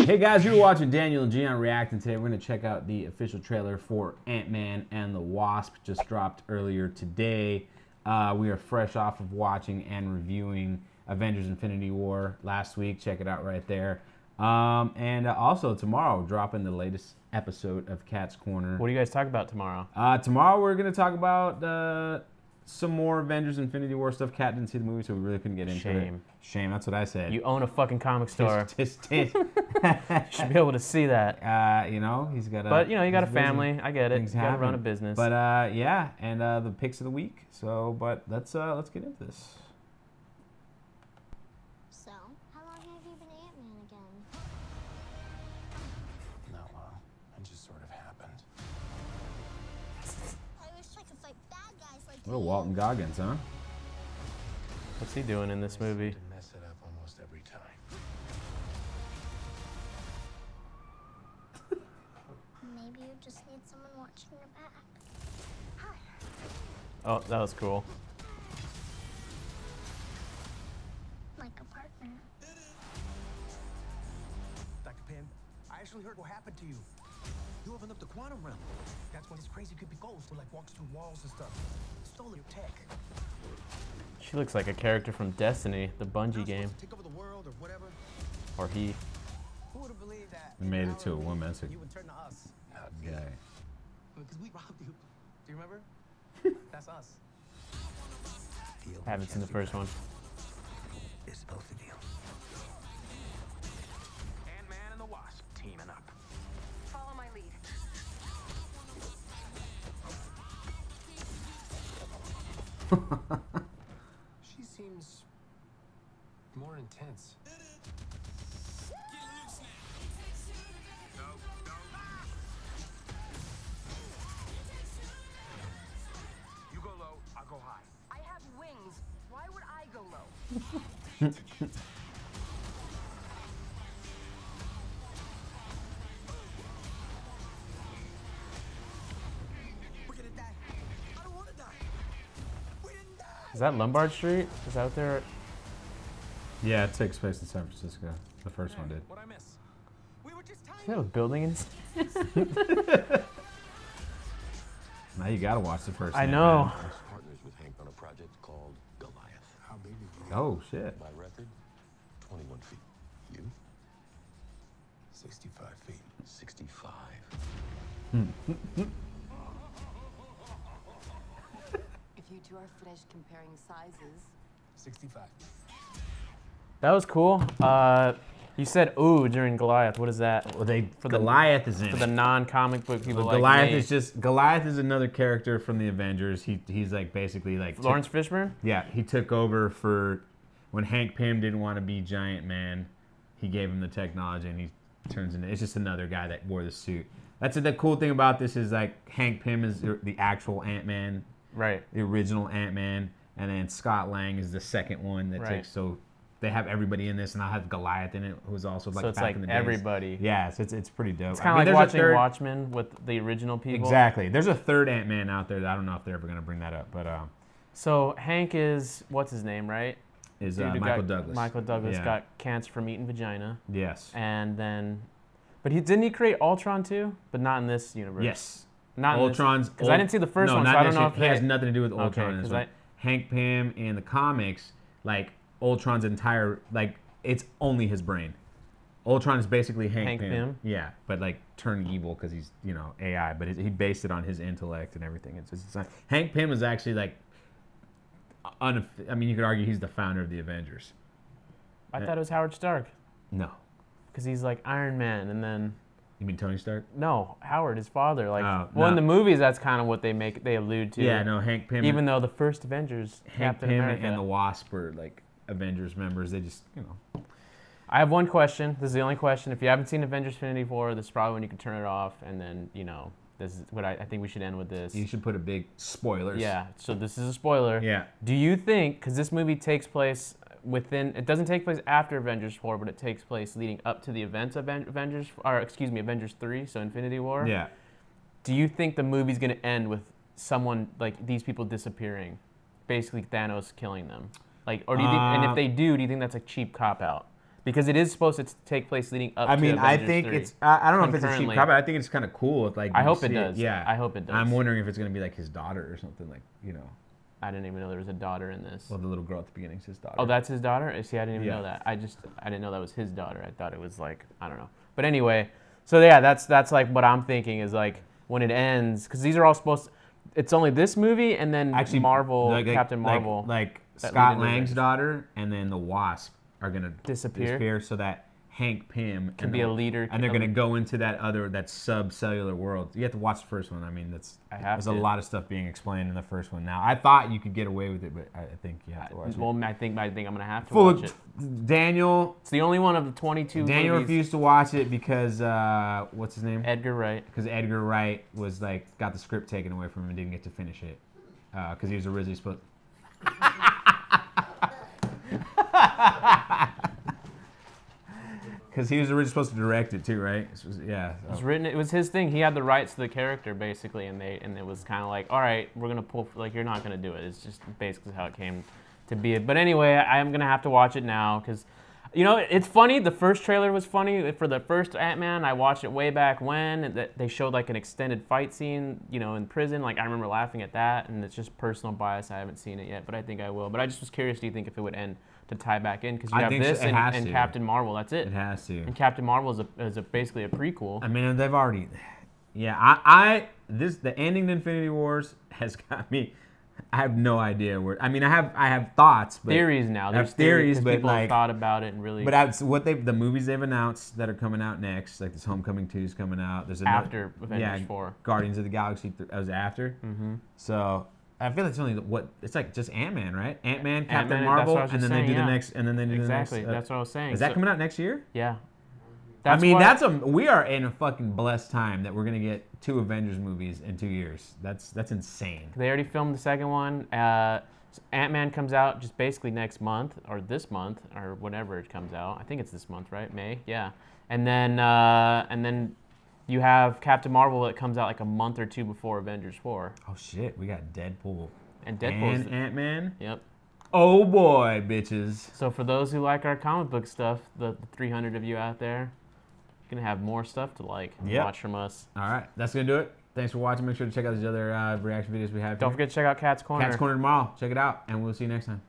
Hey guys, you're watching Daniel and Gian reacting today. We're going to check out the official trailer for Ant-Man and the Wasp. Just dropped earlier today. We are fresh off of watching and reviewing Avengers Infinity War last week. Check it out right there. And also tomorrow, dropping the latest episode of Cat's Corner. What do you guys talk about tomorrow? Tomorrow we're going to talk about some more Avengers Infinity War stuff. Cat didn't see the movie, so we really couldn't get into it. Shame, that's what I said. You own a fucking comic store. You should be able to see that. You know, he's got a... But, you know, you got a family. I get it. You got to run a business. But, yeah, and the picks of the week. So, but let's get into this. So, how long have you been Ant-Man again? Not long. It just sort of happened. I wish I could fight bad guys like Little Walton Goggins, huh? What's he doing in this movie? To mess it up almost every time. Maybe you just need someone watching your back. Hi. Oh, that was cool. Like a partner. Dr. Pym, I actually heard what happened to you. You opened up the quantum realm. That's when this crazy creepy ghost who like walks through walls and stuff. Stole your tech. She looks like a character from Destiny, the Bungie game. Take over the world or whatever. Or he. Who would have believed that? We made it to a woman. That's a You would turn to us. guy. Because we robbed you. Do you remember? That's us. Haven't seen the first one. It's supposed to deal. Ant-Man and the Wasp teaming up. Follow my lead. She seems more intense. You go low, I'll go high. I have wings. Why would I go low? We're gonna die. I don't want to die. We didn't die. Is that Lombard Street? Is that out there? Yeah, it takes place in San Francisco. The first one did. What'd I miss? We were just Is that a tiny. building in? Now you gotta watch the first. I know. Partners with Hank on a project called Goliath. How big are you? Oh shit. My record, 21 feet. You? 65 feet. 65. If you two are finished comparing sizes, 65. That was cool. You said ooh during Goliath. What is that? Well, For the- Goliath is in For it. the non-comic book people like Goliath me. is just Goliath is another character from the Avengers. He's like basically like Lawrence Fishburne? Yeah, he took over for when Hank Pym didn't want to be Giant Man. He gave him the technology, and he turns into. It's just another guy that wore the suit. That's the cool thing about this is like Hank Pym is the actual Ant-Man, Right. the original Ant-Man, and then Scott Lang is the second one that Right. takes. So they have everybody in this, and I'll have Goliath in it, who's also like So it's back like in the days. everybody. Yeah, so it's pretty dope. It's kind of like watching Watchmen with the original people. Exactly. There's a third Ant-Man out there that I don't know if they're ever gonna bring that up, but So Hank is, what's his name, right? is Dude who Michael got- Douglas. Michael Douglas Yeah. got cancer from eating vagina. Yes. And then, but didn't he create Ultron too? But not in this universe. Yes. Not Ultron's because I didn't see the first no, one, so not I don't know if necessarily. It has nothing to do with Ultron. Okay, in this 'cause one. Hank Pym in the comics, like Ultron's entire it's only his brain. Ultron is basically Hank Pym. Yeah, but like turned evil because he's AI, but he based it on his intellect and everything. It's not, Hank Pym is actually like, I mean, you could argue he's the founder of the Avengers. I thought it was Howard Stark No, because he's like Iron Man, and then you mean Tony Stark? no, Howard, his father. Like, Oh, well, in no. the movies, that's kind of what they allude to. Yeah, no, Hank Pym. Even though the first Avengers, Hank Captain Pym America. and the Wasp were like Avengers members. They just I have one question. This is the only question. If you haven't seen Avengers Infinity War, this is probably when you can turn it off, and then this is what I think we should end with this. You should put a big spoilers. Yeah. So this is a spoiler. Yeah. Do you think, because this movie takes place it doesn't take place after Avengers 4, but it takes place leading up to the events of Avengers 3, so Infinity War. Yeah. Do you think the movie's going to end with someone, like, these people disappearing? Basically Thanos killing them? Like, or do you think, and if they do you think that's a cheap cop-out? Because it is supposed to take place leading up I to mean, I Avengers think 3. it's. I don't know if it's a cheap Concurrently. cop, but I think it's kind of cool. If, like, I you hope it see does. Yeah, I hope it does. I'm wondering if it's gonna be like his daughter or something, like, you know. I didn't even know there was a daughter in this. Well, the little girl at the beginning is his daughter. Oh, that's his daughter? See, I didn't even Yeah. know that. I didn't know that was his daughter. I thought it was like, I don't know. But anyway, so yeah, that's like what I'm thinking is like when it ends, because these are all supposed to, it's only this movie and then Actually, Marvel, like- Captain Marvel. like that Scott lead into Lang's Avengers. daughter, and then the Wasp are gonna Disappear? so that Hank Pym Can be a leader. and they're gonna go into that subcellular world. You have to watch the first one. I mean, there's a lot of stuff being explained in the first one. Now, I thought you could get away with it, but I think you have to watch it. Well, I think I'm gonna have to Full watch of it. Daniel. It's the only one of the 22 Daniel movies. refused to watch it because what's his name? Edgar Wright. Because Edgar Wright was like got the script taken away from him and didn't get to finish it because he was originally supposed. Because he was originally supposed to direct it too, right? Yeah. It was written. It was his thing. He had the rights to the character basically, and it was kind of like, all right, we're gonna pull. Like, you're not gonna do it. It's just basically how it came to be. But anyway, I'm gonna have to watch it now because, you know, it's funny. The first trailer was funny for the first Ant-Man. I watched it way back when. And they showed like an extended fight scene, you know, in prison. Like, I remember laughing at that, and it's just personal bias. I haven't seen it yet, but I think I will. But I just was curious. Do you think if it would end to tie back in? Because you I have think this so. It has and to. Captain Marvel. That's it. It has to. And Captain Marvel is basically a prequel. I mean, they've already. Yeah, the ending to Infinity Wars has got me. I have no idea where. I mean, I have thoughts, but Theories now. I have There's theories, 'cause but people have like, thought about it and really. but the movies they've announced that are coming out next, like this Homecoming 2 is coming out. There's another, After Avengers 4. Guardians of the Galaxy was after. Mm-hmm. So I feel like it's only it's like just Ant-Man, right? Ant-Man, Captain Ant-Man, Marvel, that's what I was and then just they do saying, the yeah. next, and then they do Exactly. the next. That's what I was saying. Is that coming out next year? Yeah. I mean, why- we are in a fucking blessed time that we're gonna get 2 Avengers movies in 2 years. That's insane. They already filmed the second one. Ant-Man comes out just basically next month or this month or whenever it comes out. I think it's this month, right? May. Yeah. And then you have Captain Marvel that comes out like a month or 2 before Avengers 4. Oh shit, we got Deadpool And Deadpool's. and Ant-Man. Yep. Oh boy, bitches. So for those who like our comic book stuff, the 300 of you out there, you're gonna have more stuff to like and Yep. watch from us. All right, that's gonna do it. Thanks for watching. Make sure to check out these other reaction videos we have. Don't here. forget to check out Cat's Corner. Cat's Corner tomorrow. Check it out, and we'll see you next time.